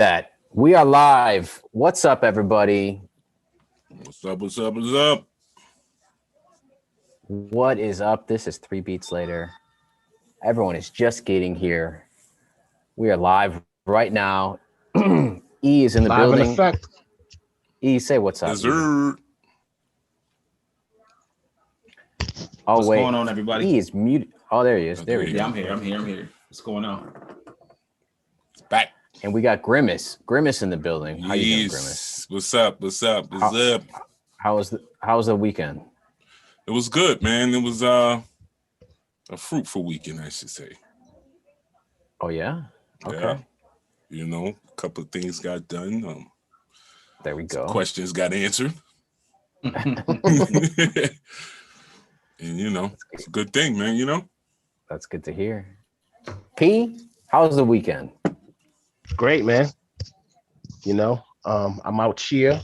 That we are live. What's up, everybody? What's up? What's up? What's up? What is up? This is 3 beats later. Everyone is just getting here. We are live right now. E is in the live building. In effect. E, say what's up. Yes, sir. Oh, what's wait. going on, everybody? E is muted. Oh, there he is. There we go. Yeah, I'm here. What's going on? It's back. And we got Grimace. Grimace in the building. How you doing, Grimace? What's up? What's up? What's up? How was the weekend? It was good, man. It was a fruitful weekend, I should say. Oh, yeah? Okay. Yeah. You know, a couple of things got done. There we go. Questions got answered. And, you know, it's a good thing, man, you know? That's good to hear. P, how was the weekend? Great, man. You know, I'm out here.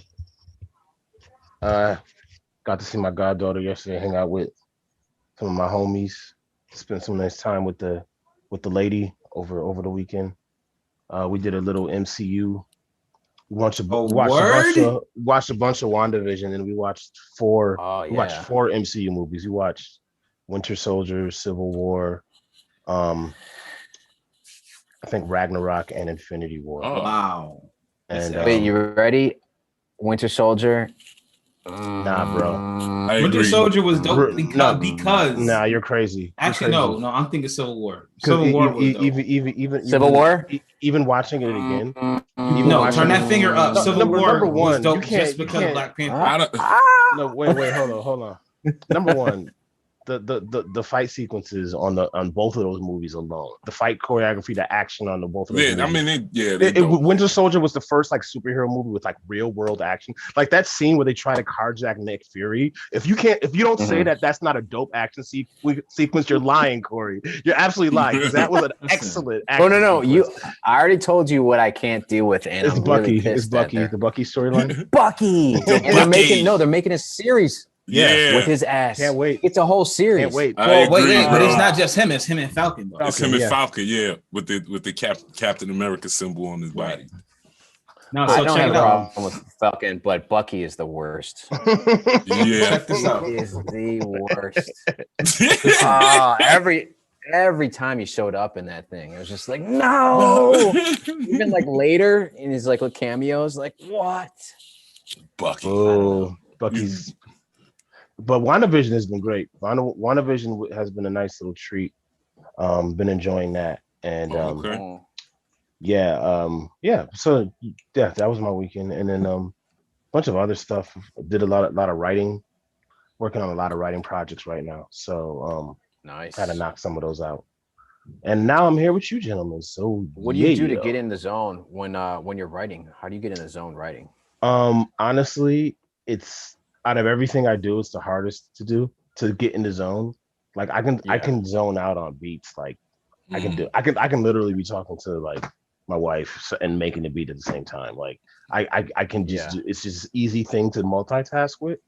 Got to see my goddaughter yesterday, hang out with some of my homies, spend some nice time with the lady over the weekend. We did a little MCU. We watched a bunch of WandaVision, and we watched four MCU movies. We watched Winter Soldier, Civil War, I think Ragnarok and Infinity War. Oh, wow. And wait, you ready? Winter Soldier? Nah, bro. Winter Soldier was dope because nah, you're crazy. Actually, no, I'm thinking Civil War. Civil War was dope. Even Civil War? Even watching it again. Turn that finger up. Civil War was dope just because of Black Panther. No, wait, hold on. Number one, the fight sequences on both of those movies alone, the fight choreography, the action on both of those movies. I mean, Winter Soldier was the first like superhero movie with like real world action, like that scene where they try to carjack Nick Fury. If you don't say that that's not a dope action sequence, you're lying, Corey. You're absolutely lying, because that was an excellent action no. sequence. I already told you what I can't deal with, and It's I'm Bucky. Really pissed It's Bucky. The Bucky storyline. Bucky. And they're making a series. Yeah, with his ass. Can't wait. It's a whole series. Can't wait. Well, wait, but it's not just him. It's him and Falcon. Though. It's him and Falcon, yeah, with the Captain America symbol on his body. No, I don't have a problem with Falcon, but Bucky is the worst. Yeah, check this out. He is the worst. Every time he showed up in that thing, it was just like, no. Even like later in his like little cameos, like what? Bucky. Oh, Bucky's. But WandaVision has been great. WandaVision has been a nice little treat. Been enjoying that, and So that was my weekend, and then a bunch of other stuff. Did a lot of writing, working on a lot of writing projects right now. So nice. Had to knock some of those out, and now I'm here with you, gentlemen. So what do you do to get in the zone when you're writing? How do you get in the zone writing? Honestly, it's. Out of everything I do, it's the hardest to do, to get in the zone. Like I can zone out on beats. Like I can literally be talking to like my wife and making the beat at the same time. Like I can just it's just an easy thing to multitask with.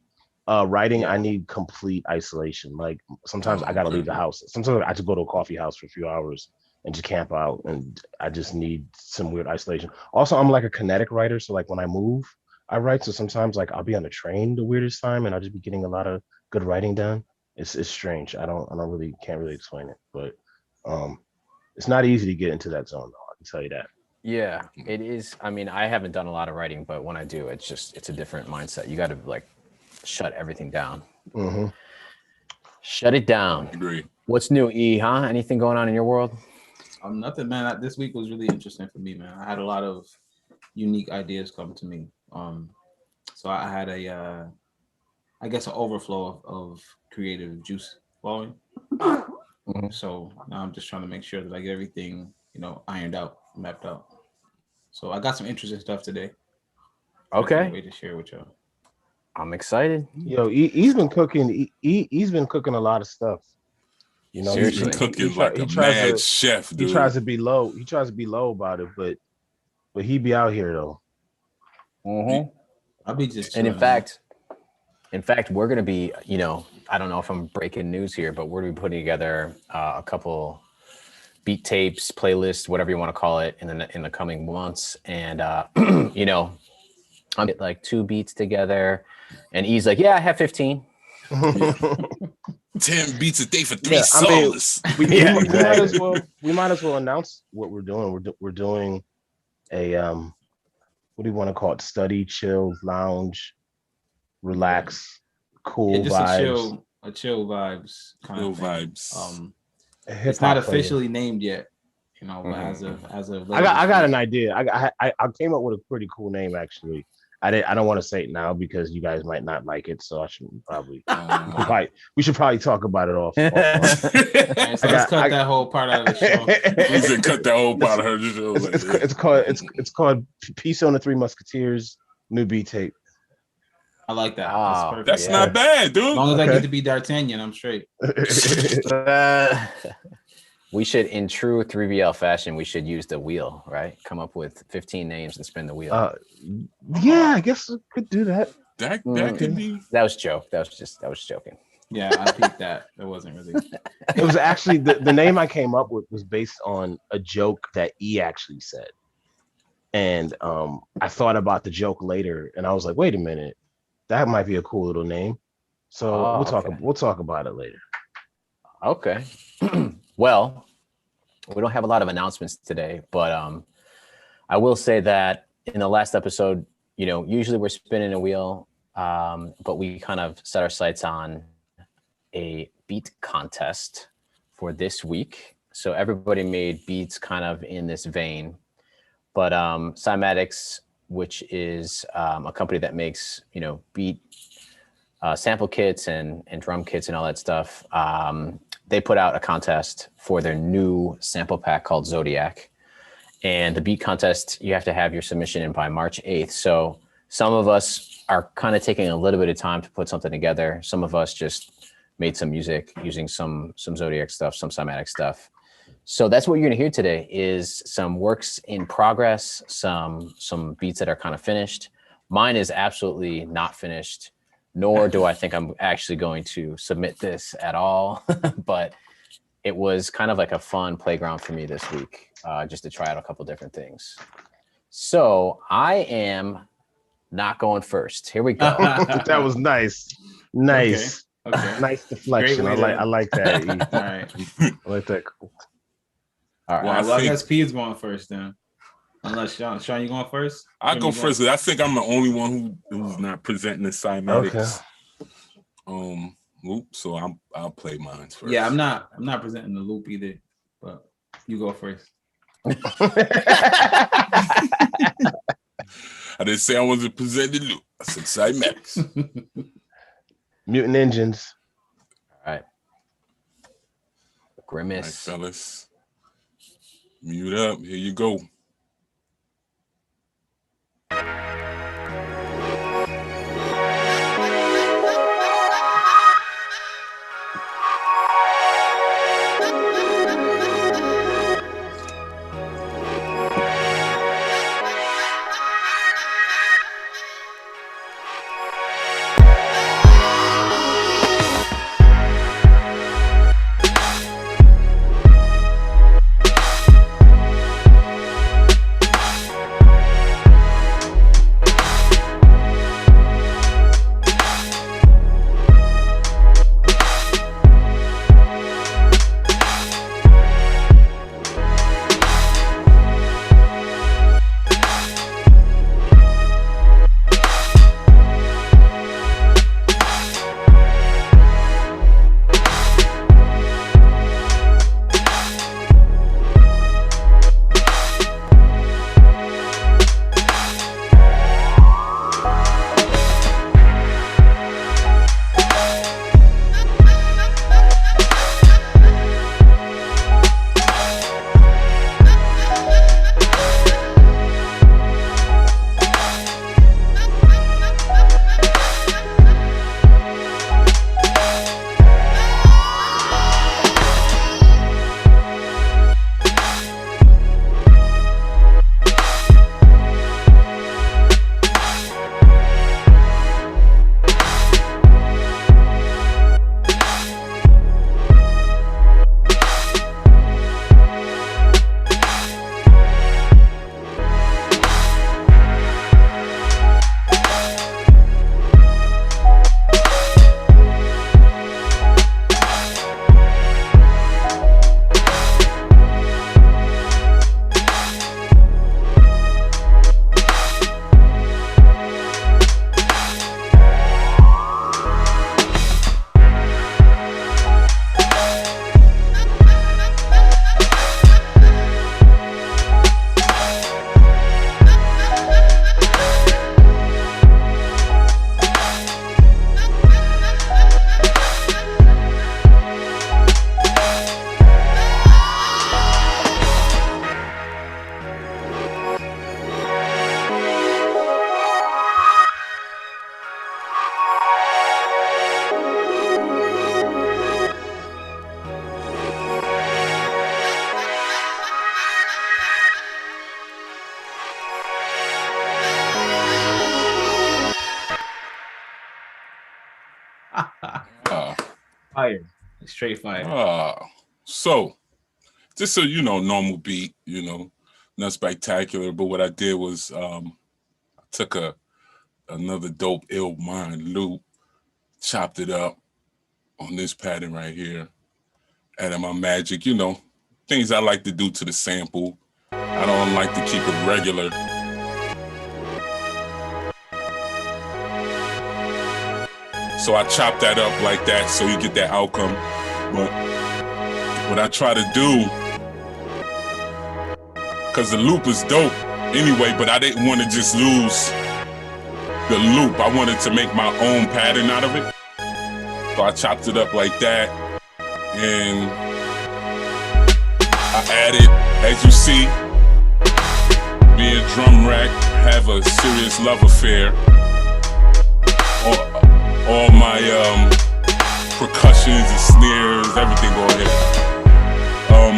Writing, I need complete isolation. Like sometimes I gotta leave the house. Sometimes I have to go to a coffee house for a few hours and just camp out, and I just need some weird isolation. Also, I'm like a kinetic writer, so like when I move, I write. So sometimes like I'll be on the train the weirdest time, and I'll just be getting a lot of good writing done. It's strange. I can't really explain it, but it's not easy to get into that zone though. I can tell you that. Yeah, it is. I mean, I haven't done a lot of writing, but when I do, it's a different mindset. You got to like shut everything down. Mm-hmm. Shut it down. Agree. What's new, E? Huh? Anything going on in your world? Nothing, man. This week was really interesting for me, man. I had a lot of unique ideas come to me. So I had an overflow of creative juice flowing. Mm-hmm. So now I'm just trying to make sure that I get everything, ironed out, mapped out. So I got some interesting stuff today. Okay. Wait to share with y'all. I'm excited. Yo, he's been cooking. He's been cooking a lot of stuff. He's been cooking like a mad chef, dude. He tries to be low. He tries to be low about it, but he be out here though. Mm-hmm. I'll be just. And in fact, we're gonna be. I don't know if I'm breaking news here, but we're gonna be putting together a couple beat tapes, playlists, whatever you want to call it, in the coming months. And you know, I'm get like 2 beats together, and E's like, yeah, I have 15. 10 beats a day for 3 songs. We might as well announce what we're doing. We're doing a what do you want to call it? Study, chill, lounge, relax, cool vibes. A chill vibes kind Chill of thing. vibes. It's not officially named yet, you know, but as of I got an idea. I came up with a pretty cool name actually. I don't want to say it now because you guys might not like it, so I should probably we should probably talk about it off. Right, so let's cut that whole part out of the show. We should cut that whole part of the show. It's called Peace on the Three Musketeers new beat tape. I like that. Oh, that's not bad, dude. As long as I get to be D'Artagnan, I'm straight. We should, in true 3BL fashion, we should use the wheel, right? Come up with 15 names and spin the wheel. Yeah, I guess I could do that. That could be. That was joke. That was joking. Yeah, I peeped that. It wasn't really. It was actually the name I came up with was based on a joke that E actually said, and I thought about the joke later, and I was like, wait a minute, that might be a cool little name. So we'll talk about it later. Okay. Well, we don't have a lot of announcements today, but I will say that in the last episode, you know, usually we're spinning a wheel, but we kind of set our sights on a beat contest for this week. So everybody made beats kind of in this vein, but Cymatics, which is a company that makes, you know, beat sample kits and drum kits and all that stuff, they put out a contest for their new sample pack called Zodiac. And the beat contest, you have to have your submission in by March 8th. So some of us are kind of taking a little bit of time to put something together. Some of us just made some music using some Zodiac stuff, some Cymatics stuff. So that's what you're gonna hear today is some works in progress, some beats that are kind of finished. Mine is absolutely not finished, nor do I think I'm actually going to submit this at all. But it was kind of like a fun playground for me this week, just to try out a couple different things. So I am not going first. Here we go. That was nice. Nice. Okay. Nice deflection. I like that. E. All right. I like that. All right. Well, I guess P is going first then. Unless Sean, you going first? I'll go first. I think I'm the only one who's not presenting the Cymatics. Okay. Loop, so I'll play mine first. Yeah, I'm not presenting the loop either, but you go first. I didn't say I wasn't presenting the loop. I said Cymatics. Mutant Engines. All right. Grimace. All right, fellas. Mute up. Here you go. Fire. Straight fire. So just a normal beat, not spectacular. But what I did was I took another dope ill mind loop, chopped it up on this pattern right here, added my magic, things I like to do to the sample. I don't like to keep it regular. So I chop that up like that so you get that outcome. But what I try to do, because the loop is dope anyway, but I didn't want to just lose the loop. I wanted to make my own pattern out of it. So I chopped it up like that. And I added, as you see, me and Drum Rack have a serious love affair. All my percussions and snares, everything go ahead.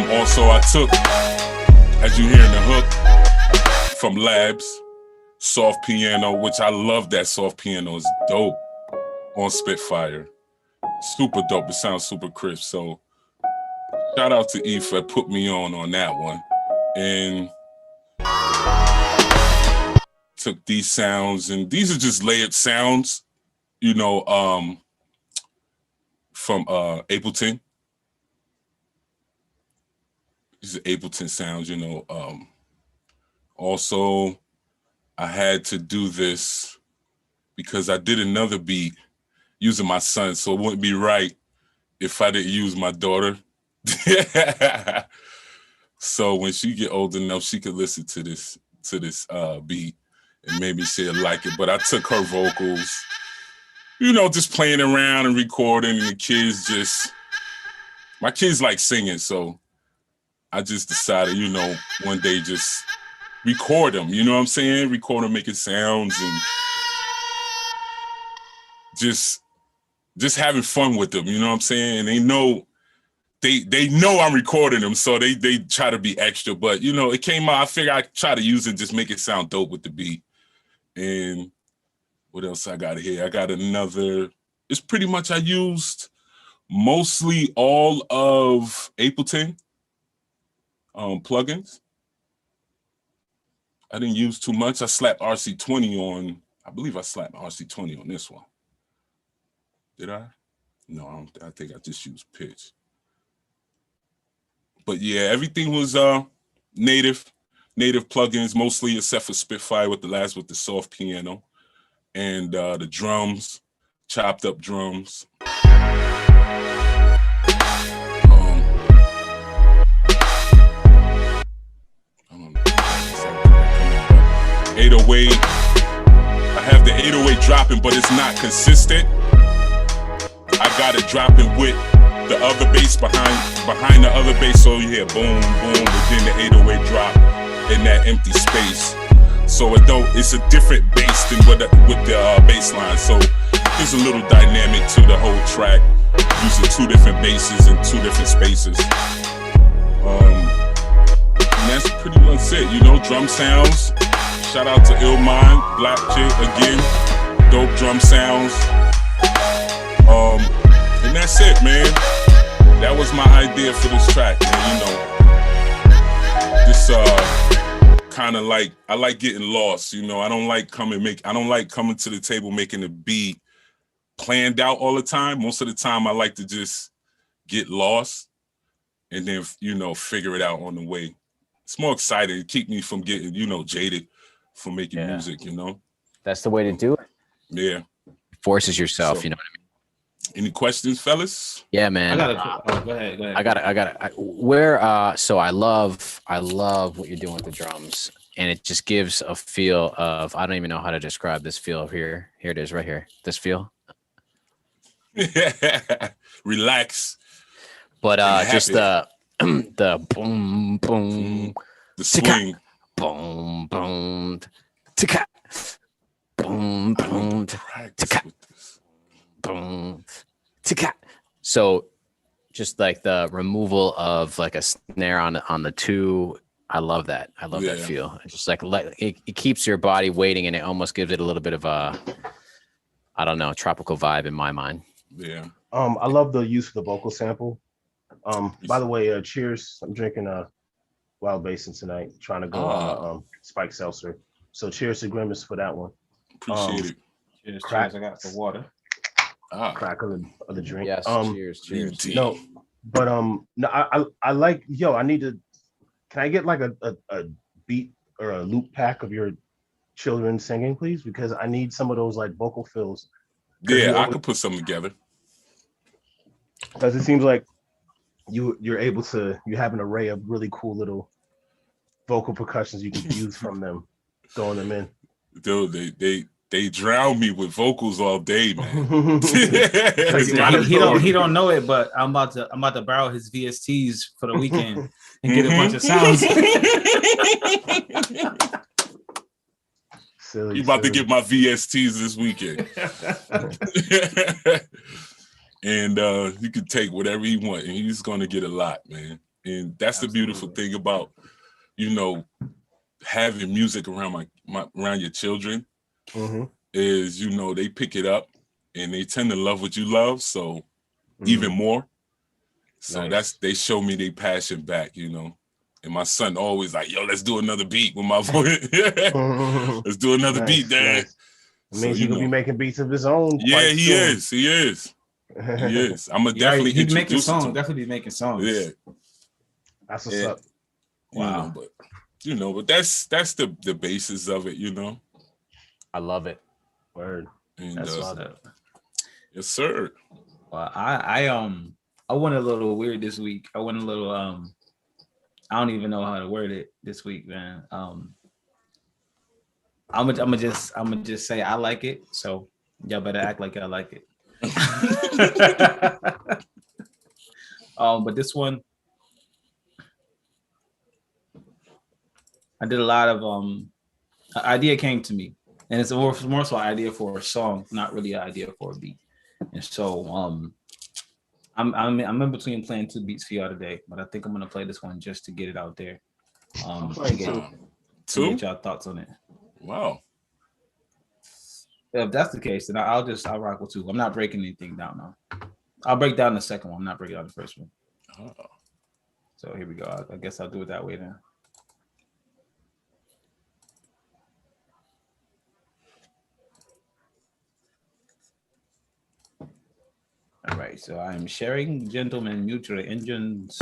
Also, I took, as you hear in the hook, from Labs, soft piano, which I love that soft piano. It's dope on Spitfire. Super dope. It sounds super crisp. So shout out to E for put me on that one. And took these sounds, and these are just layered sounds. From Ableton. These are Ableton sounds, Also, I had to do this because I did another beat using my son, so it wouldn't be right if I didn't use my daughter. So when she get old enough, she could listen to this beat, and maybe she'll like it. But I took her vocals, just playing around and recording, and the kids my kids like singing, so I just decided, one day just record them, you know what I'm saying? Record them making sounds and just having fun with them, you know what I'm saying? And they know I'm recording them, so they try to be extra, but it came out, I figured I'd try to use it, just make it sound dope with the beat. And what else I got here? I got another. It's pretty much I used mostly all of Ableton plugins. I didn't use too much. I slapped RC20 on. I believe I slapped RC20 on this one. Did I? No, I don't. I think I just used pitch. But yeah, everything was native plugins mostly, except for Spitfire with the soft piano. And the drums, chopped up drums. 808. I have the 808 dropping, but it's not consistent. I got it dropping with the other bass behind the other bass, so you hear boom, boom, within the 808 drop in that empty space. So it's a different bass than with the bass line. So there's a little dynamic to the whole track, using two different basses in two different spaces. And that's pretty much it, drum sounds. Shout out to Ill Mind, Black Chick again, dope drum sounds. And that's it, man. That was my idea for this track, man. This kind of like, I like getting lost, I don't like coming to the table making a beat planned out all the time. Most of the time I like to just get lost and then figure it out on the way. It's more exciting. It keep me from getting jaded from making music. That's the way to do it. Yeah, forces yourself. You know what I mean? Any questions, fellas? Yeah, man. Go ahead. I got it. So I love what you're doing with the drums, and it just gives a feel of, I don't even know how to describe this feel here. Here it is, right here. This feel. Relax. But just the boom boom, the swing, boom boom, tika, boom boom, tika. Boom, tika. So just like the removal of like a snare on the two, I love that. I love that feel. It's just like it keeps your body waiting, and it almost gives it a little bit of a, I don't know, tropical vibe in my mind. Yeah. I love the use of the vocal sample. By the way, cheers. I'm drinking Wild Basin tonight, trying to go on a spike seltzer. So cheers to Grimace for that one. Appreciate it. Cheers, Crack. cheers. I got the water. Crack of the drink. Yes, cheers. No, but no, I like, yo, I need to, can I get like a beat or a loop pack of your children singing, please? Because I need some of those like vocal fills. Yeah, I could put something together. Because it seems like you have an array of really cool little vocal percussions you can use from them, throwing them in. Dude, they drown me with vocals all day, man. he don't know it, but I'm about to borrow his VSTs for the weekend and get a bunch of sounds. Silly, you about to get my VSTs this weekend. And you can take whatever you want, and he's gonna get a lot, man. And that's the beautiful thing about, having music around around your children, is they pick it up and they tend to love what you love, so even more. So they show me their passion back, And my son always like, yo, let's do another beat with my voice. Let's do another beat, Dad. Nice. It means he's gonna be making beats of his own. Yeah, he is. He is. I'm gonna definitely he's making introduce songs. him. Definitely be making songs. Yeah, that's what's up. Wow. But that's the basis of it. I love it. Word. And, that's what's up. Yes, sir. Well, I went a little weird this week. I went a little I don't even know how to word it this week, man. I'm gonna just say I like it. So y'all better act like y'all like it. But this one, I did a lot of an idea came to me, and it's more so an idea for a song, not really an idea for a beat. And so I'm in between playing two beats for y'all today, but I think I'm gonna play this one just to get it out there. To get y'all thoughts on it. Wow. If that's the case, then I'll rock with two. I'm not breaking anything down now. I'll break down the second one. I'm not breaking down the first one. Oh. So here we go. I guess I'll do it that way then. All right. So I'm sharing gentlemen mutual engines.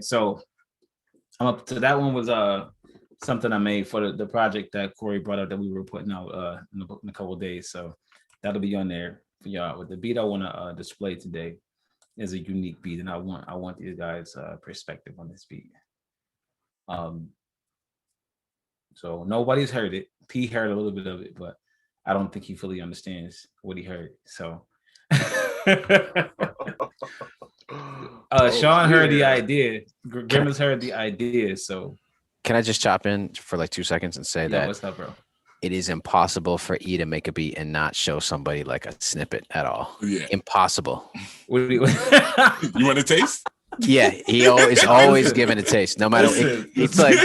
So I'm up to that one was something I made for the project that Corey brought up that we were putting out in a couple of days. So that'll be on there for y'all. With the beat I want to display today is a unique beat, and I want these guys' perspective on this beat. So nobody's heard it. P heard a little bit of it, but I don't think he fully understands what he heard. So Sean heard the idea. Grimace heard the idea. So can I just chop in for like 2 seconds and say that what's up, bro? It is impossible for E to make a beat and not show somebody like a snippet at all. Yeah. Impossible. What do you want a taste? Yeah, he always giving a taste. No matter it's like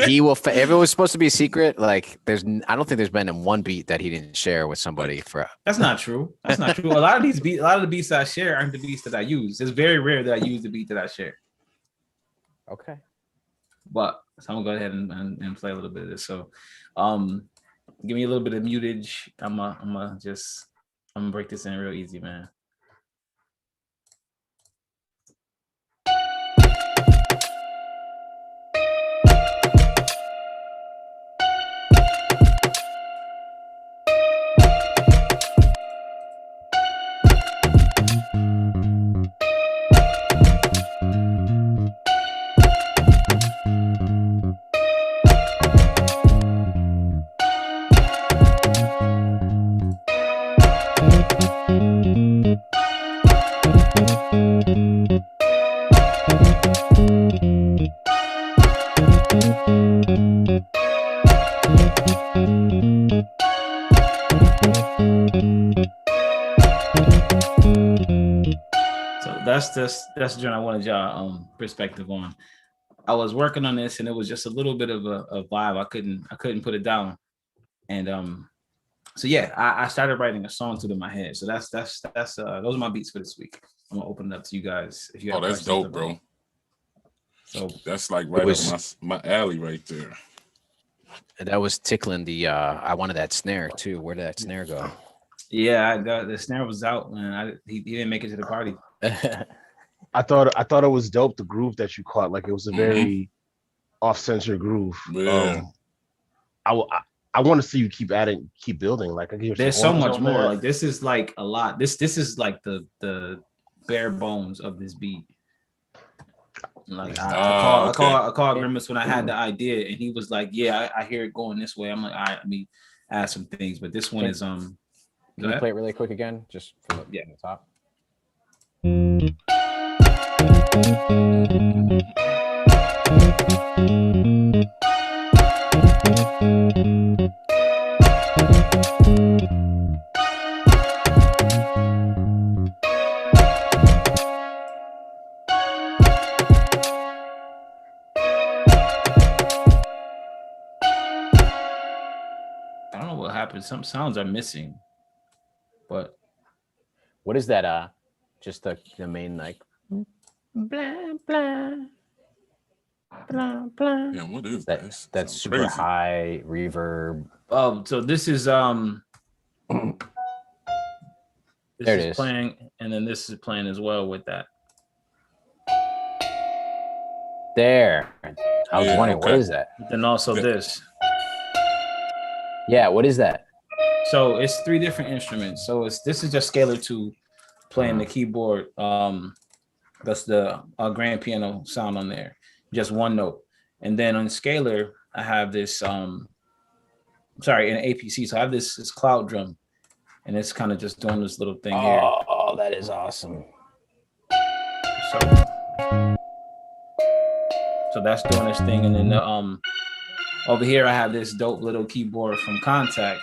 he will. If it was supposed to be a secret, like I don't think there's been one beat that he didn't share with somebody for. That's not true. That's not true. A lot of the beats that I share aren't the beats that I use. It's very rare that I use the beat that I share. Okay. But so I'm gonna go ahead and play a little bit of this. So, give me a little bit of mutage. I'm gonna break this in real easy, man. That's the joint I wanted y'all perspective on. I was working on this and it was just a little bit of a vibe. I couldn't put it down. And so yeah, I started writing a song to it in my head. So that's those are my beats for this week. I'm gonna open it up to you guys if you have that's dope, bro. So that's like right up my alley right there. That was tickling the I wanted that snare too. Where did that snare go? Yeah, the snare was out, man. He didn't make it to the party. I thought it was dope, the groove that you caught. Like it was a very off-center groove. Yeah. I want to see you keep building. Like there's so much more. Like this is like a lot. This is like the bare bones of this beat. Like I called Grimace when I had the idea, and he was like, "Yeah, I hear it going this way." I'm like, "All right, let me add some things." But this one is Can you play it really quick again, just from the top? I don't know what happened. Some sounds are missing, but what is that? Just the main like blah blah blah blah. Yeah, what is that? That's super crazy. High reverb. So this is there it is playing, and then this is playing as well with that. There. I was wondering what is that? Then also this. Yeah, what is that? So it's 3 different instruments. So this is just scalar 2 playing the keyboard. That's the grand piano sound on there, just one note. And then on scalar, I have this in APC. So I have this cloud drum, and it's kind of just doing this little thing here. Oh, that is awesome. So that's doing this thing, and then over here I have this dope little keyboard from Contact.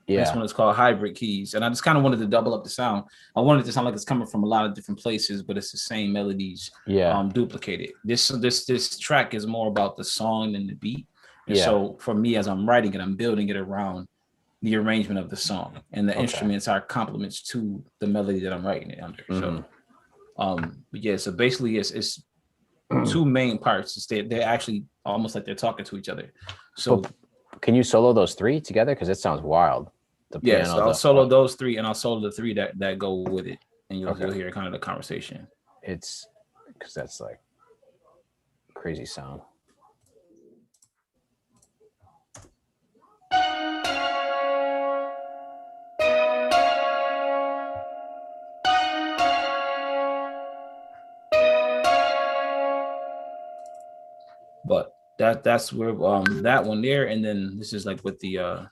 Yeah. This one is called Hybrid Keys, and I just kind of wanted to double up the sound. I wanted it to sound like it's coming from a lot of different places, but it's the same melodies, duplicated. This track is more about the song than the beat, and so for me, as I'm writing it, I'm building it around the arrangement of the song, and the instruments are complements to the melody that I'm writing it under. So, so basically, it's 2 main parts. They're actually almost like they're talking to each other. So. Can you solo those 3 together? Because it sounds wild. So I'll solo those 3, and I'll solo the 3 that go with it, and you'll hear kind of the conversation. It's because that's like crazy sound. that's where that one there, and then this is like with the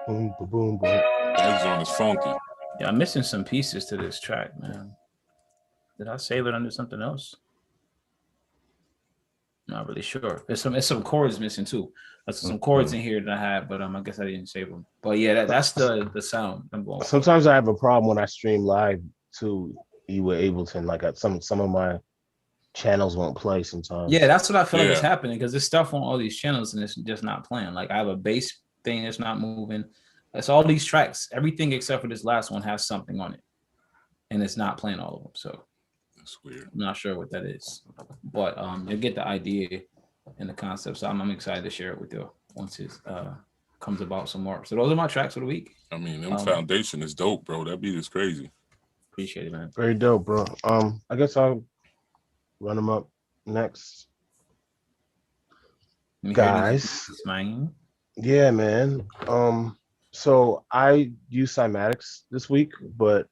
boom, boom, boom, boom. That joint is funky. Yeah, I'm missing some pieces to this track, man. Did I save it under something else? Not really sure. There's some chords missing too. There's some chords in here that I had, but I guess I didn't save them. But yeah, that's the sound I'm going for. Sometimes I have a problem when I stream live to Ableton. Like some of my channels won't play sometimes. Yeah, that's what I feel like is happening, because there's stuff on all these channels and it's just not playing. Like I have a bass thing that's not moving. It's all these tracks. Everything except for this last one has something on it, and it's not playing all of them. So that's weird. I'm not sure what that is, but you'll get the idea and the concept. So I'm excited to share it with you once it comes about some more. So those are my tracks for the week. I mean, them foundation is dope, bro. That beat is crazy. Appreciate it, man. Very dope, bro. I guess I'll run them up next. Guys. Yeah, man. So I use Cymatics this week, but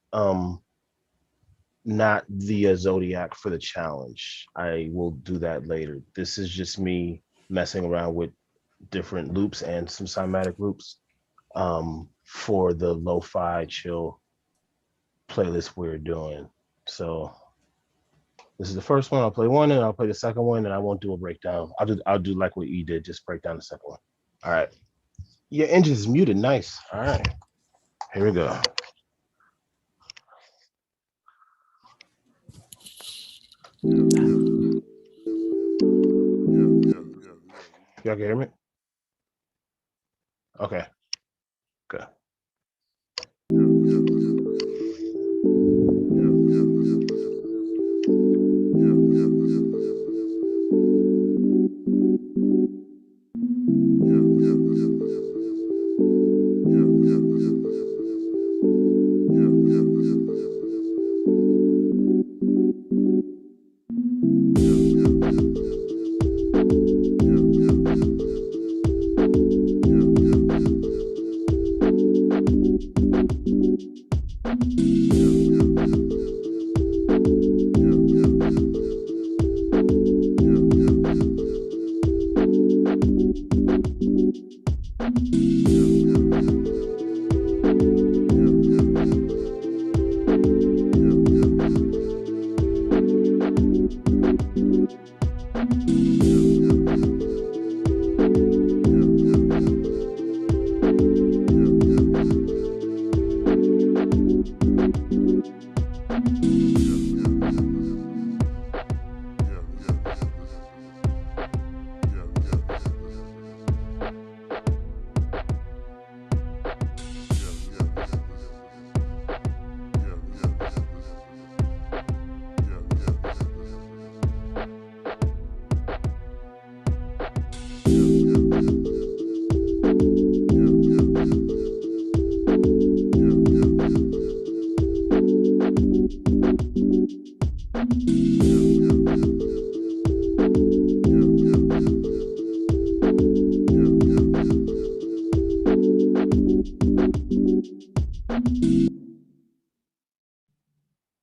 not the Zodiac for the challenge. I will do that later. This is just me messing around with different loops and some Cymatic loops for the lo-fi chill playlist we're doing. So this is the first one. I'll play one and I'll play the second one, and I won't do a breakdown. I'll do like what E did, just break down the second one. All right. Your engine's muted. Nice. All right. Here we go. Y'all can hear me? Okay. Good.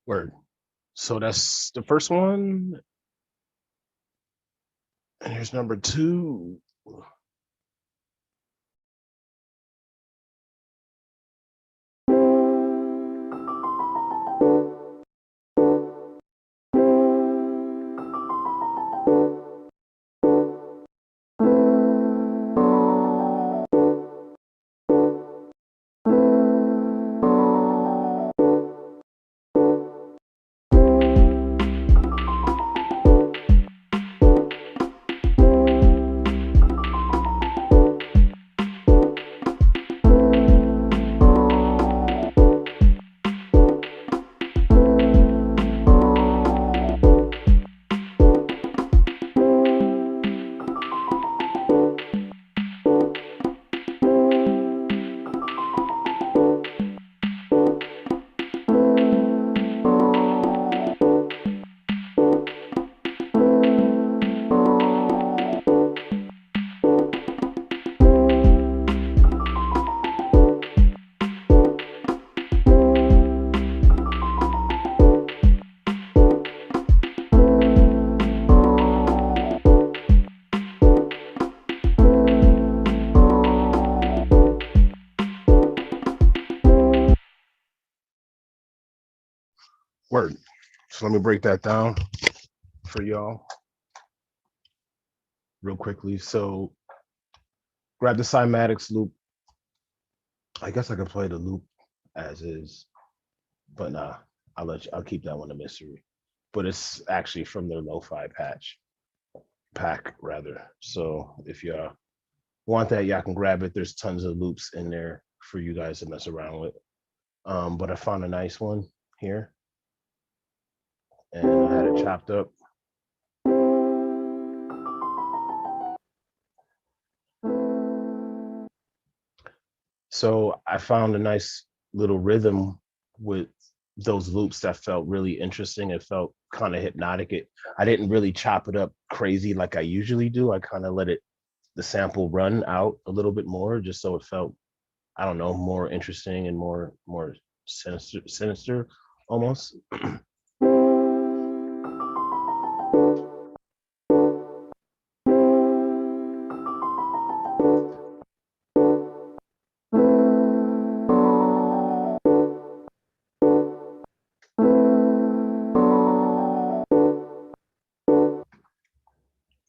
Word. So that's the first one. And here's number 2. Word. So let me break that down for y'all real quickly. So grab the Cymatics loop. I guess I could play the loop as is, but nah, I'll keep that one a mystery. But it's actually from their lo-fi pack rather. So if y'all want that, y'all can grab it. There's tons of loops in there for you guys to mess around with. But I found a nice one here, and I had it chopped up. So I found a nice little rhythm with those loops that felt really interesting. It felt kind of hypnotic. I didn't really chop it up crazy like I usually do. I kind of let the sample run out a little bit more, just so it felt, I don't know, more interesting and more sinister almost.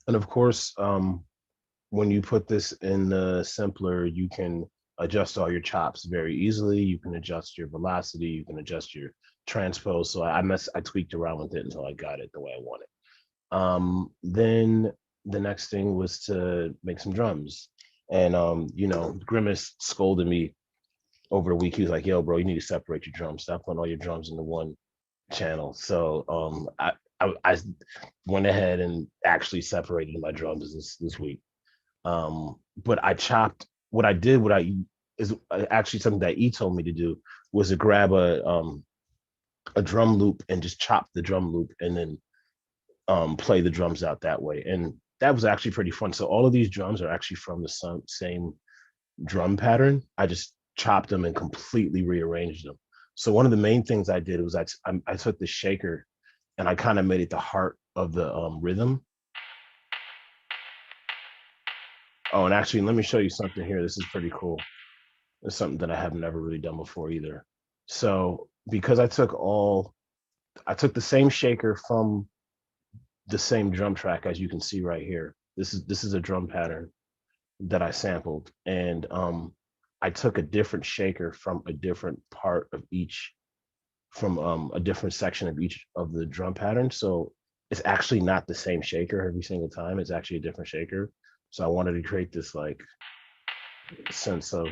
And of course, when you put this in the sampler, you can adjust all your chops very easily. You can adjust your velocity. You can adjust your transpose. So I tweaked around with it until I got it the way I wanted. Then the next thing was to make some drums. And Grimace scolded me over the week. He was like, "Yo, bro, you need to separate your drums. Stop putting all your drums into one channel." So I went ahead and actually separated my drums this week. But I chopped. What I is actually something that E told me to do, was to grab a drum loop and just chop the drum loop and then play the drums out that way. And that was actually pretty fun. So all of these drums are actually from the same drum pattern. I just chopped them and completely rearranged them. So one of the main things I did was I took the shaker and I kind of made it the heart of the rhythm. Oh, and actually, let me show you something here. This is pretty cool. It's something that I have never really done before either. So because I took the same shaker from the same drum track, as you can see right here. This is a drum pattern that I sampled, and I took a different shaker from a different part of each, from a different section of each of the drum patterns. So it's actually not the same shaker every single time. It's actually a different shaker. So I wanted to create this like sense of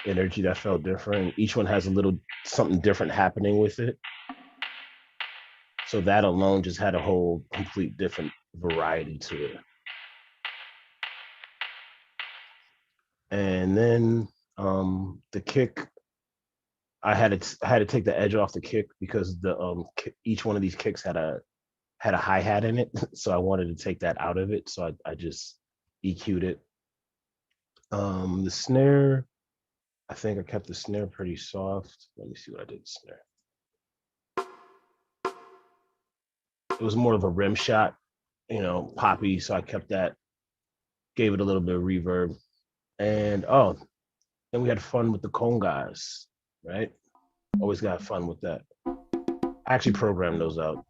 energy that felt different. Each one has a little something different happening with it. So that alone just had a whole complete different variety to it. And then the kick, I had to take the edge off the kick because the each one of these kicks had a hi-hat in it. So I wanted to take that out of it. So I just EQ'd it. The snare, I think I kept the snare pretty soft. Let me see what I did with the snare. It was more of a rim shot, poppy. So I kept that, gave it a little bit of reverb. And then we had fun with the congas, right? Always got fun with that. I actually programmed those out.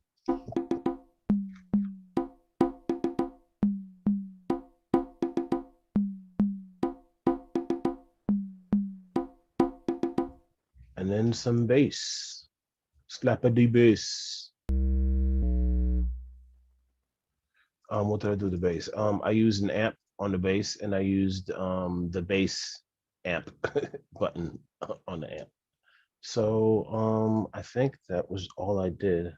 And then some bass, slappity bass. What did I do with the bass? I used an amp on the bass, and I used the bass amp button on the amp. So I think that was all I did.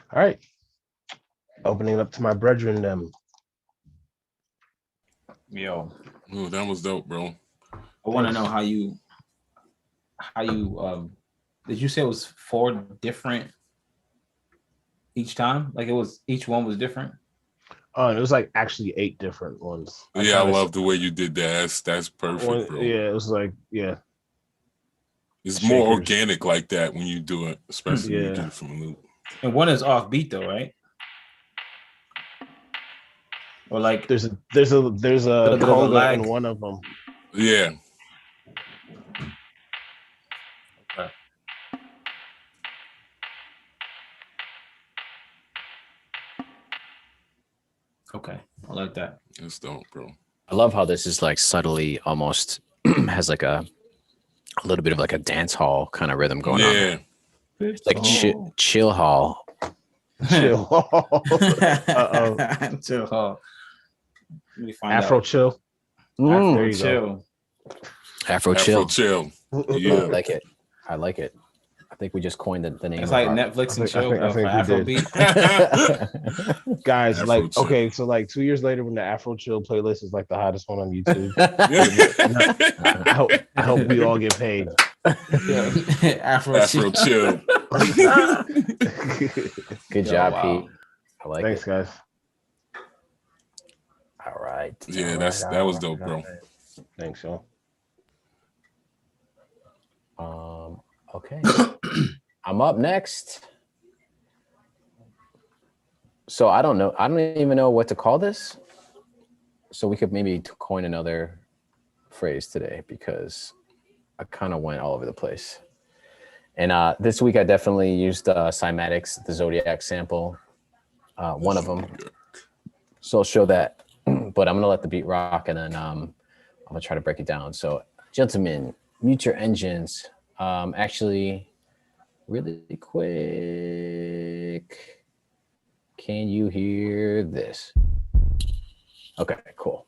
All right, opening up to my brethren them. Yo, Oh, that was dope, bro. I want to know how you did you say it was 4 different each time? Like each one was different? It was like actually 8 different ones. I love the way you did that. That's perfect, bro. Yeah, it was like It's more organic like that when you do it, especially when you get it from a loop. And one is off beat though, right? Or like there's a conga in one of them. Yeah. Okay, I like that. That's dope, bro. I love how this is like subtly almost has like a little bit of like a dance hall kind of rhythm going on. Yeah. It's like chill hall. Chill hall. Chill hall. Let me find Afro out. chill. Afro chill. Afro chill. Chill. Yeah. I like it. I like it. I think we just coined the name. It's like Netflix and chill, I think for we Afrobeat. Guys, Afro like, chill. okay, so like 2 years later, when the Afro chill playlist is like the hottest one on YouTube, I hope we all get paid. Afro chill. Good job, Pete. I like Thanks, it. guys. All right. Yeah, that was dope, bro. Thanks, y'all. Okay. I'm up next. So I don't know. I don't even know what to call this. So we could maybe coin another phrase today because I kind of went all over the place. And this week I definitely used Cymatics, the Zodiac sample, one of them. So I'll show that, but I'm gonna let the beat rock and then I'm gonna try to break it down. So gentlemen, mute your engines. Actually, really quick, can you hear this? Okay, cool.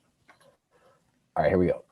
All right, here we go.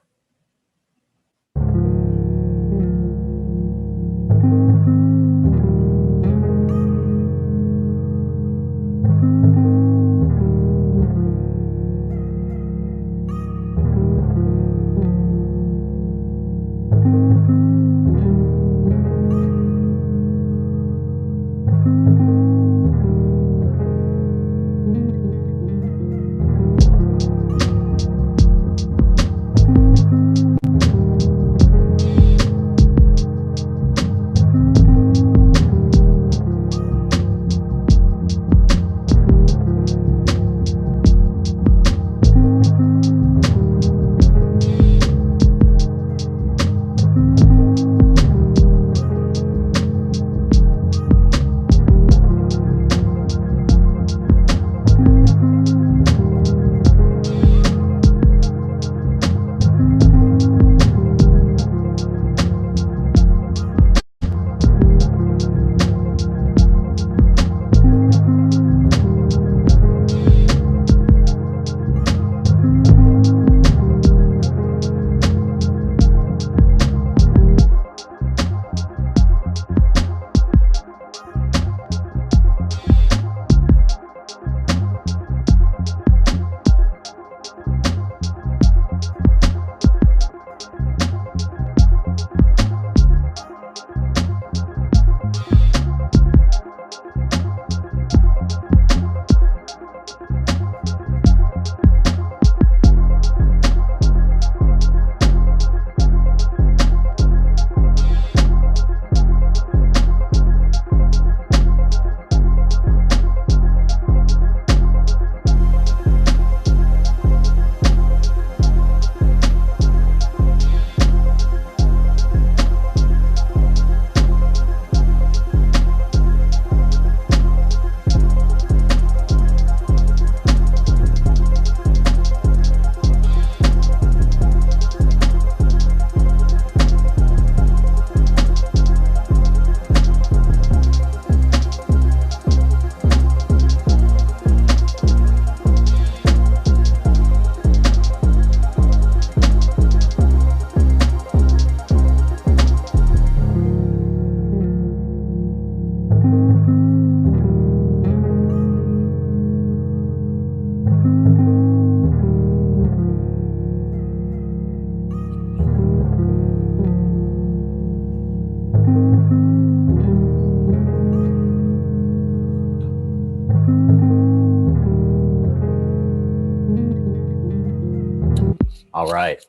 All right.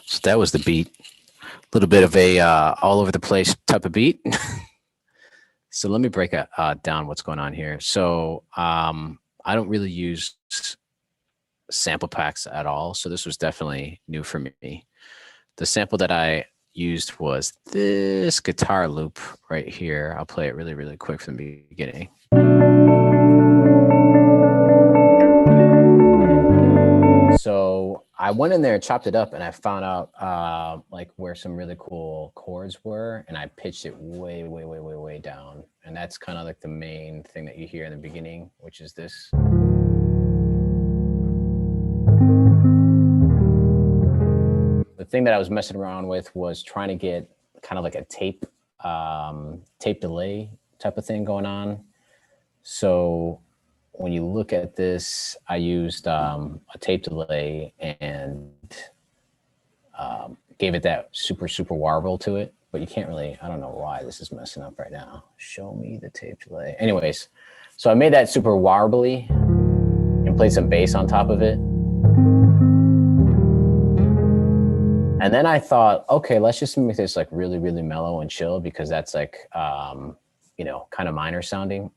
So that was the beat. A little bit of a all over the place type of beat. So let me break down what's going on here. So I don't really use sample packs at all. So this was definitely new for me. The sample that I used was this guitar loop right here. I'll play it really, really quick from the beginning. So I went in there and chopped it up, and I found out like where some really cool chords were, and I pitched it way, way, way, way, way down. And that's kind of like the main thing that you hear in the beginning, which is this. The thing that I was messing around with was trying to get kind of like a tape delay type of thing going on. So when you look at this, I used a tape delay and gave it that super, super warble to it. But you can't really, I don't know why this is messing up right now. Show me the tape delay. Anyways, so I made that super warbly and played some bass on top of it. And then I thought, okay, let's just make this like really, really mellow and chill, because that's like, you know, kind of minor sounding.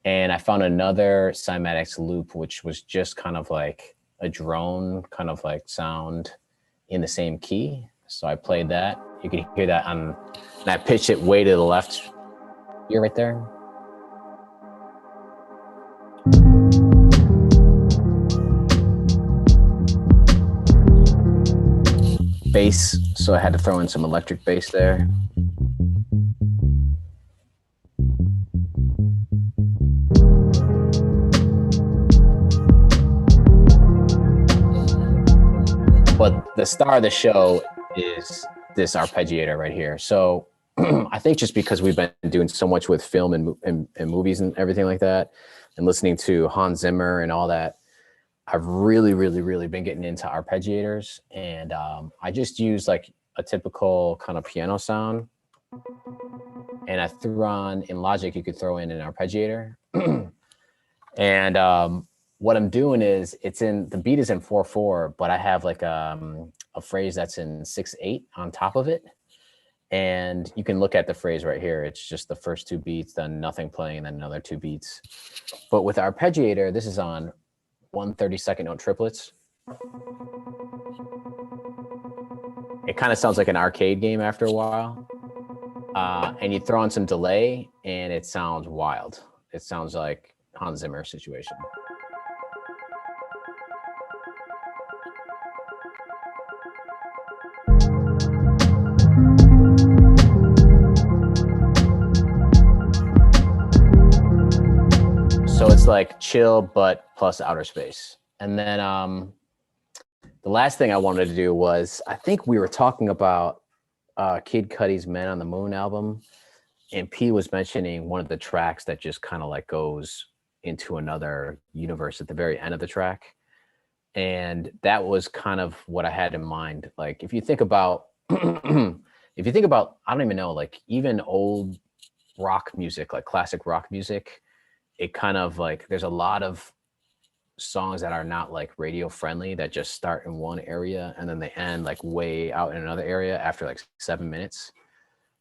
And I found another Cymatics loop, which was just kind of like a drone kind of like sound in the same key. So I played that. You can hear that and I pitched it way to the left here, right there. Bass, so I had to throw in some electric bass there. But the star of the show is this arpeggiator right here. So I think just because we've been doing so much with film and movies and everything like that, and listening to Hans Zimmer and all that, I've really, really, really been getting into arpeggiators. And I just use like a typical kind of piano sound. And I threw on, in Logic, you could throw in an arpeggiator. And what I'm doing is the beat is in 4/4, but I have like a phrase that's in 6/8 on top of it. And you can look at the phrase right here. It's just the first two beats, then nothing playing, and then another two beats. But with arpeggiator, this is on 1/32 note triplets. It kind of sounds like an arcade game after a while. And you throw on some delay and it sounds wild. It sounds like Hans Zimmer situation. So it's like chill, but plus outer space. And then the last thing I wanted to do was, I think we were talking about Kid Cudi's Men on the Moon album, and P was mentioning one of the tracks that just kind of like goes into another universe at the very end of the track. And that was kind of what I had in mind. Like, if you think about, I don't even know, like even old rock music, like classic rock music, it kind of like, there's a lot of songs that are not like radio friendly, that just start in one area and then they end like way out in another area after like 7 minutes.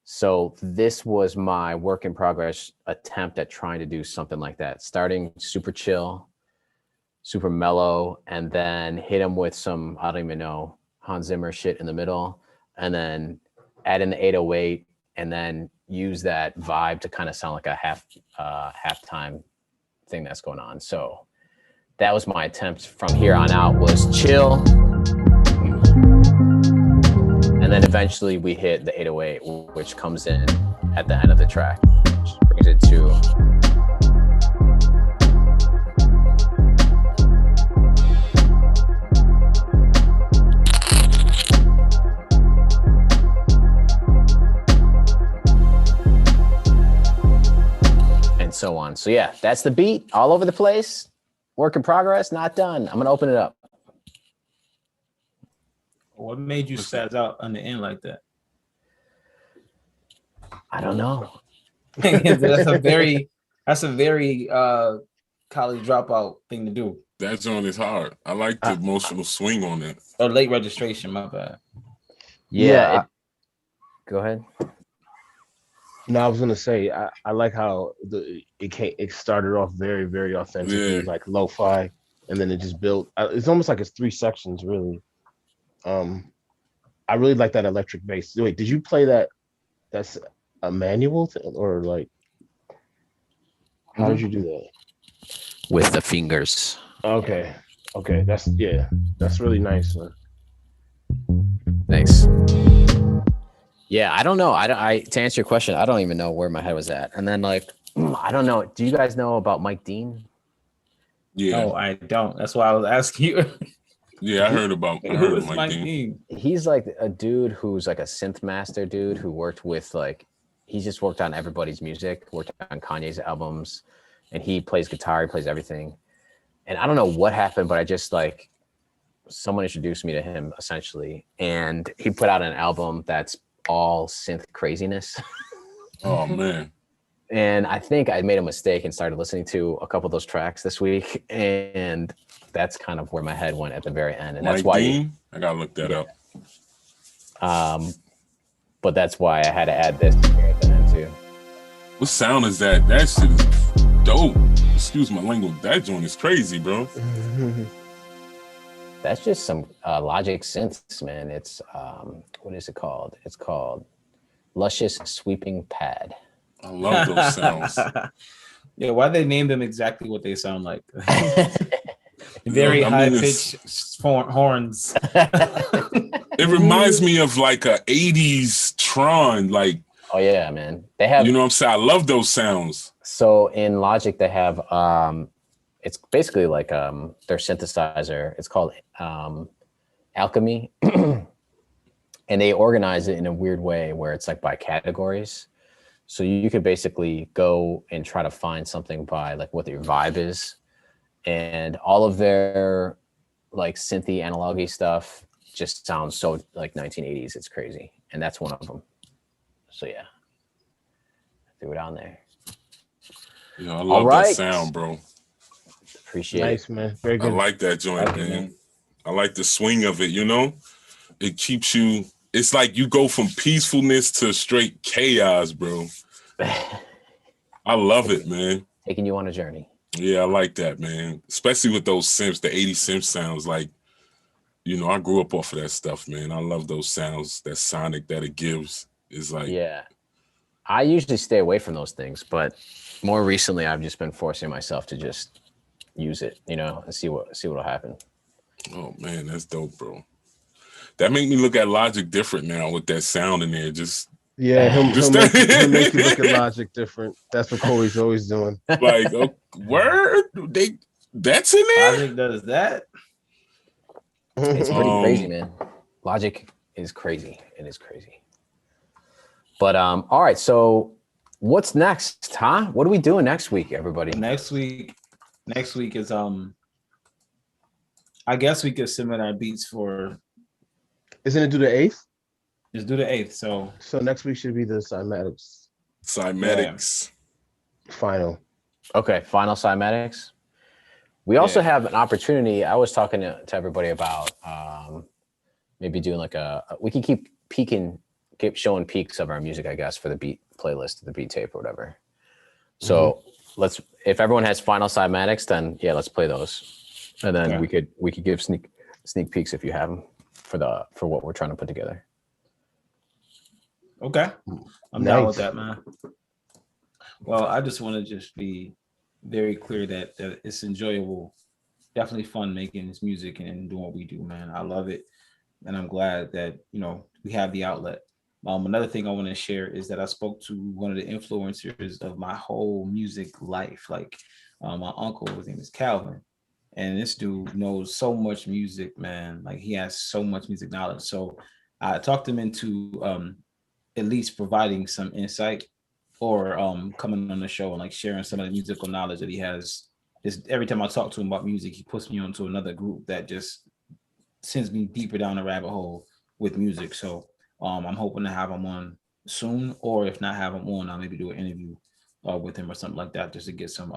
So this was my work in progress attempt at trying to do something like that, starting super chill, super mellow, and then hit them with some, I don't even know, Hans Zimmer shit in the middle, and then add in the 808, and then use that vibe to kind of sound like a halftime thing that's going on. So that was my attempt from here on out, was chill. And then eventually we hit the 808, which comes in at the end of the track, which brings it to. And so on. So yeah, that's the beat, all over the place. Work in progress, not done. I'm gonna open it up. What made you spaz out on the end like that? I don't know. That's a very college dropout thing to do. That joint is hard. I like the emotional swing on it. Or late registration, my bad. Yeah. Go ahead. No, I was gonna say I like how it started off very, very authentically, like lo-fi, and then it just built. It's almost like it's 3 sections, really. I really like that electric bass. Wait, did you play that? That's a manual or like? How did you do that? With the fingers. Okay, that's really nice, man. Thanks. Yeah, I don't know. I to answer your question, I don't even know where my head was at. And then like, I don't know. Do you guys know about Mike Dean? Yeah. No, I don't. That's why I was asking you. Yeah, I heard Mike Dean. He's like a dude who's like a synth master dude who worked with like, he just worked on everybody's music, worked on Kanye's albums, and he plays guitar, he plays everything. And I don't know what happened, but I just like, someone introduced me to him essentially. And he put out an album that's all synth craziness. Oh man. And I think I made a mistake and started listening to a couple of those tracks this week. And that's kind of where my head went at the very end. And that's why I gotta look that up. But that's why I had to add this here at the end too. What sound is that? That shit is dope. Excuse my language. That joint is crazy, bro. That's just some Logic synths, man. It's what is it called? It's called Luscious Sweeping Pad. I love those sounds. Yeah, why they name them exactly what they sound like? Very high-pitched horns. It reminds me of like a 80s Tron, like. Oh yeah, man. They have. You know what I'm saying? I love those sounds. So in Logic, they have it's basically like their synthesizer. It's called Alchemy, and they organize it in a weird way where it's like by categories. So you could basically go and try to find something by like what your vibe is, and all of their like synthy analogy stuff just sounds so like 1980s. It's crazy, and that's one of them. So yeah, threw it on there. Yeah, I love that sound, bro. Appreciate nice, it. Man. Very good. I like that joint, man. I like the swing of it, you know? It keeps you, it's like you go from peacefulness to straight chaos, bro. I love it, man. Taking you on a journey. Yeah, I like that, man. Especially with those synths, the 80 synth sounds. Like, you know, I grew up off of that stuff, man. I love those sounds, that sonic that it gives. Is like, yeah. I usually stay away from those things, but more recently I've just been forcing myself to just use it, you know, and see what'll happen. Oh man, that's dope, bro. That make me look at Logic different now with that sound in there. Just he'll make you look at Logic different. That's what Corey's always doing. Like, word, that's in there. Logic does that. It's pretty crazy, man. Logic is crazy. It is crazy. But all right, so what's next, huh? What are we doing next week, everybody? Next week is I guess we could submit our beats for. Isn't it due the 8th? Just do the 8th. So next week should be the Cymatics. Final. Okay, final Cymatics. We also have an opportunity. I was talking to everybody about maybe doing like we can keep showing peaks of our music, I guess, for the beat playlist, the beat tape or whatever. So if everyone has final Cymatics, then yeah, let's play those. And then we could give sneak peeks if you have them for what we're trying to put together. Okay. I'm down with that, man. Well, I just want to just be very clear that it's enjoyable. Definitely fun making this music and doing what we do, man. I love it. And I'm glad that, you know, we have the outlet. Another thing I want to share is that I spoke to one of the influencers of my whole music life. Like my uncle, his name is Calvin. And this dude knows so much music, man. Like he has so much music knowledge. So I talked him into at least providing some insight or coming on the show and like sharing some of the musical knowledge that he has. Just every time I talk to him about music, he puts me onto another group that just sends me deeper down the rabbit hole with music. So I'm hoping to have him on soon, or if not have him on, I'll maybe do an interview with him or something like that, just to get some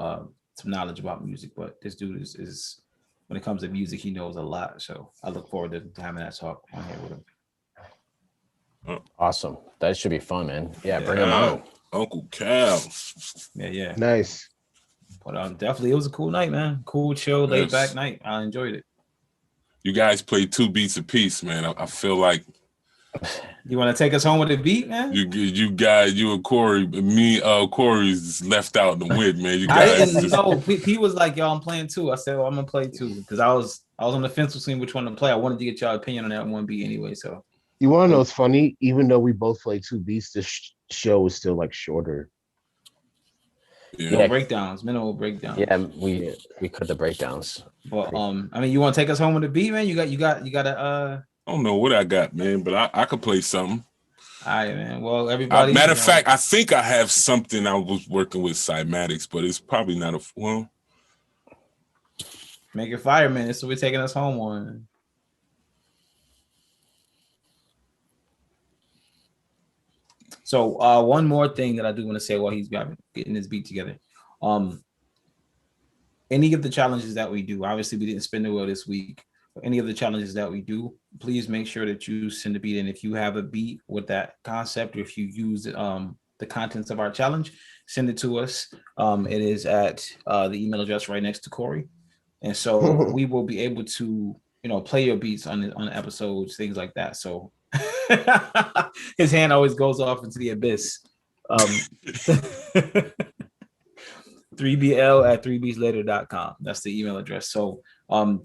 some knowledge about music. But this dude is when it comes to music, he knows a lot. So I look forward to having that talk on here with him. Awesome. That should be fun, man. Yeah, bring him on. Uncle Cal. Yeah. Nice. But definitely, it was a cool night, man. Cool, chill, laid back night. I enjoyed it. You guys played 2 beats apiece, man. I feel like. You want to take us home with a beat, man? You guys, you and Corey, me, Corey's left out in the wind, man. You guys. I didn't know. He was like, "Yo, I'm playing too." I said, "Well, I'm gonna play too," because I was on the fence between which one to play. I wanted to get y'all opinion on that one beat anyway. So you want to know what's funny? Even though we both played 2 beats, this show was still like shorter. Yeah. Minimal breakdowns. Yeah, we cut the breakdowns. But I mean, you want to take us home with a beat, man? You got a. I don't know what I got, man, but I could play something. All right, man. Well, everybody. Matter of fact, I think I have something. I was working with Cymatics, but it's probably not well. Make it fire, man. So we're taking us home on. So one more thing that I do want to say while he's getting his beat together. Any of the challenges that we do, obviously we didn't spin the wheel this week. Any of the challenges that we do, please make sure that you send a beat in. If you have a beat with that concept, or if you use the contents of our challenge, send it to us. It is at the email address right next to Corey. And so we will be able to, play your beats on episodes, things like that. So his hand always goes off into the abyss. 3bl@3beatslater.com. That's the email address. So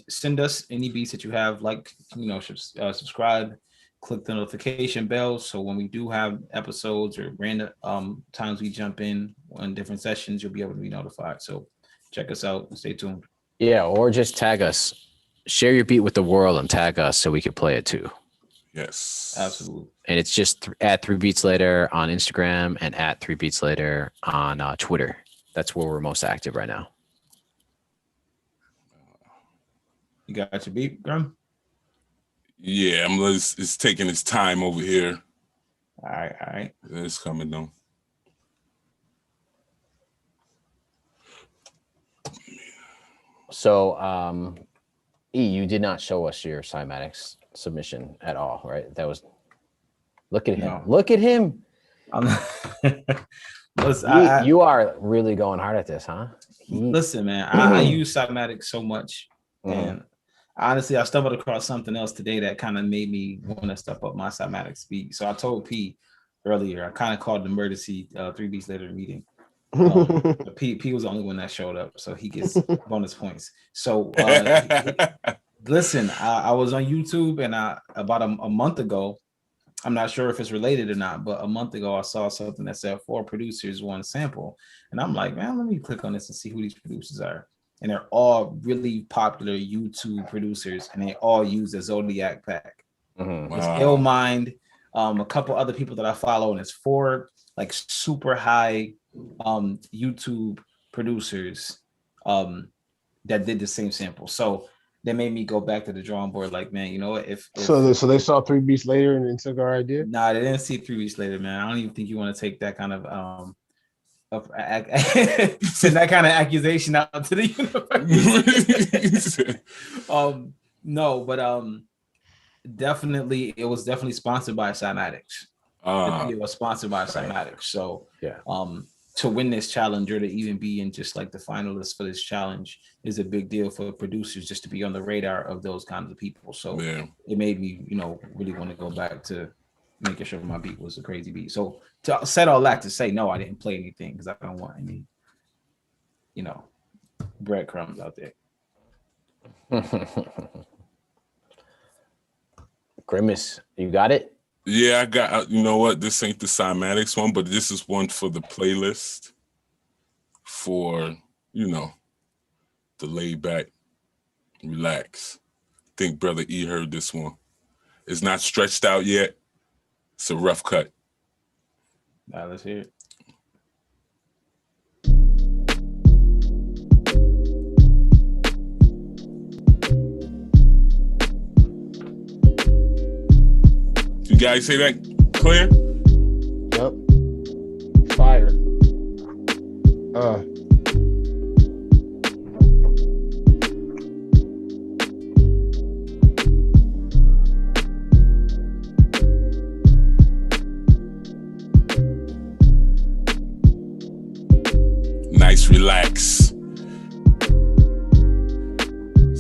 send us any beats that you have, subscribe, click the notification bell. So when we do have episodes or random times we jump in on different sessions, you'll be able to be notified. So check us out and stay tuned. Yeah, or just tag us. Share your beat with the world and tag us so we can play it too. Yes, absolutely. And it's just at 3 Beats Later on Instagram and at 3 Beats Later on Twitter. That's where we're most active right now. You got your beat, Grum? Yeah, it's taking its time over here. All right. It's coming though. So, you did not show us your Cymatics submission at all, right? That was. Look at him! No. Look at him! Listen, you are really going hard at this, huh? Listen, man, I use Cymatics so much, and honestly, I stumbled across something else today that kind of made me want to step up my Cymatics speed. So I told P earlier, I kind of called an emergency 3 Beats Later meeting. P was the only one that showed up, so he gets bonus points. So listen, I was on YouTube, and about a month ago, I'm not sure if it's related or not, but a month ago I saw something that said 4 producers, 1 sample, and I'm like, man, let me click on this and see who these producers are. And they're all really popular YouTube producers, and they all use the Zodiac pack. Mm-hmm. It's Illmind, a couple other people that I follow, and it's 4 like super high YouTube producers that did the same sample. So that made me go back to the drawing board. Like, man, you know what? If so they saw 3 Beats Later and then took our idea. Nah, they didn't see 3 Beats Later, man. I don't even think you want to take that kind of send that kind of accusation out to the universe. No, but definitely, it was definitely sponsored by Cymatics. It was sponsored by Cymatics. So yeah, to win this challenge, or to even be in just like the finalists for this challenge, is a big deal for producers, just to be on the radar of those kinds of people. So it made me, really want to go back to making sure my beat was a crazy beat. So to said all that to say, no, I didn't play anything because I don't want any, breadcrumbs out there. Grimace, you got it? Yeah, I got, you know what? This ain't the Cymatics one, but this is one for the playlist for, the laid back, relax. I think Brother E heard this one. It's not stretched out yet. It's a rough cut. All right, let's hear it. You guys say that clear? Yep. Fire.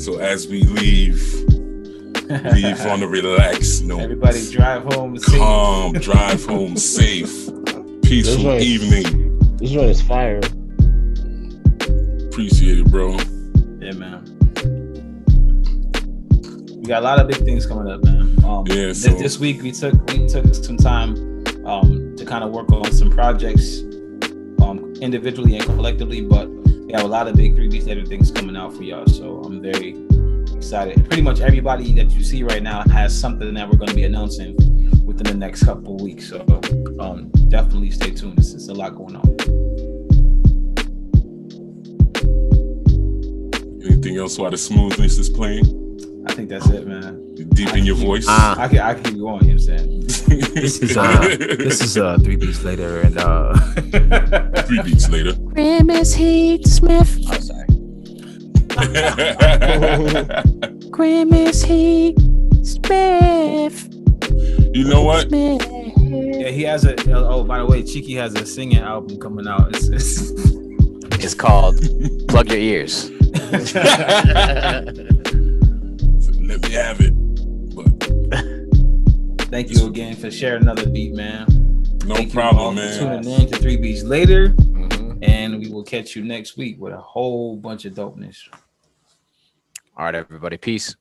So as we leave on a relaxed note. Everybody drive home safe. Calm, drive home safe. Peaceful evening. This joint is fire. Appreciate it, bro. Yeah, man. We got a lot of big things coming up, man. This week we took some time to kind of work on some projects individually and collectively, but we have a lot of big 3 Beats Later things coming out for y'all. So I'm very excited. Pretty much everybody that you see right now has something that we're going to be announcing within the next couple of weeks. So definitely stay tuned. There's a lot going on. Anything else while the smoothness is playing? I think that's it, man. Deep in your voice. I can keep going. You know what I'm saying? This is 3 Beats Later and 3 Beats Later. Grimace Heat Smith. Oh, sorry. Grimace Heat Smith. You know what? Yeah, he has a. Oh, by the way, Cheeky has a singing album coming out. It's called Plug Your Ears. Let me have it. But thank you again for sharing another beat, man. Thank problem, you all man. For tuning in to 3 Beats Later, and we will catch you next week with a whole bunch of dopeness. All right, everybody. Peace.